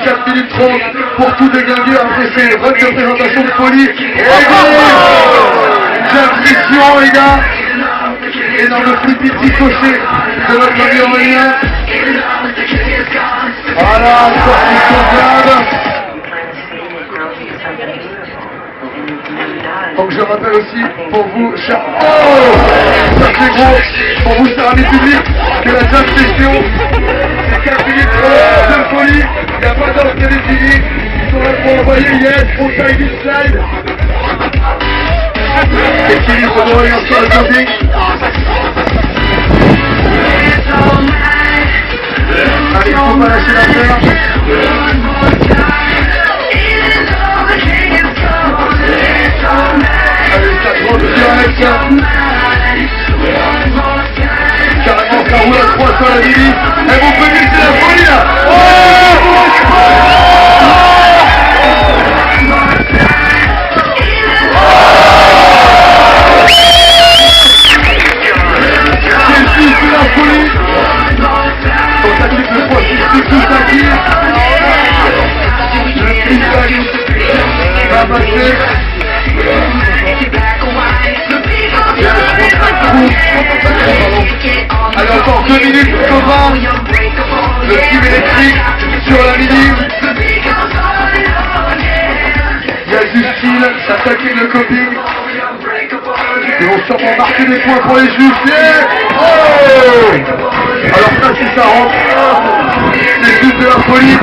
4 minutes 30 pour tout déglinguer après ces 22 présentations de folie. J'apprécions les gars. Énorme petit cocher de notre ami Aurélien. Voilà, sortie sauvegarde. Donc je rappelle aussi pour vous, chers... Oh, ça c'est gros. Pour vous, chers amis publics, que la jam session, c'est 4 minutes de folie. Il n'y a pas d'ordre qui est fini. Ils sont là pour envoyer yes, on taille du slide. Et Philippe Aurélien sur le camping. Allez, il faut pas lâcher l'affaire. Allez, ça gros direct. Carrément, ça roule à 3 sur la mini. Et vous pouvez c'est la folie là. C'est la folie. On s'applique le poids sur tout ça qui le freestyle va passer. Allez, encore 2 minutes pour 20. Le team électrique sur la mini. Il y a du style, ça taquine le coping. Ils vont sûrement marquer des points pour les juifs. Yeah. Oh, alors ça, si ça rentre, c'est juste de la folie.